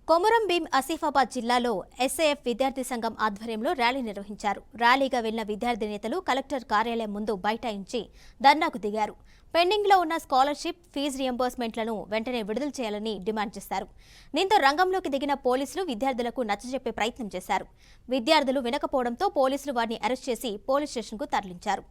కొమురం భీం ఆసిఫాబాద్ జిల్లాలో ఎస్ఏఎఫ్ విద్యార్థి సంఘం ఆధ్వర్యంలో ర్యాలీ నిర్వహించారు. ర్యాలీగా వెళ్లిన విద్యార్థి నేతలు కలెక్టర్ కార్యాలయం ముందు బైఠాయించి ధర్నాకు దిగారు. పెండింగ్లో ఉన్న స్కాలర్షిప్, ఫీజు రియంబర్స్మెంట్లను వెంటనే విడుదల చేయాలని డిమాండ్ చేశారు. దీంతో రంగంలోకి దిగిన పోలీసులు విద్యార్థులకు నచ్చజెప్పే ప్రయత్నం చేశారు. విద్యార్థులు వినకపోవడంతో పోలీసులు వారిని అరెస్ట్ చేసి పోలీస్ స్టేషన్కు తరలించారు.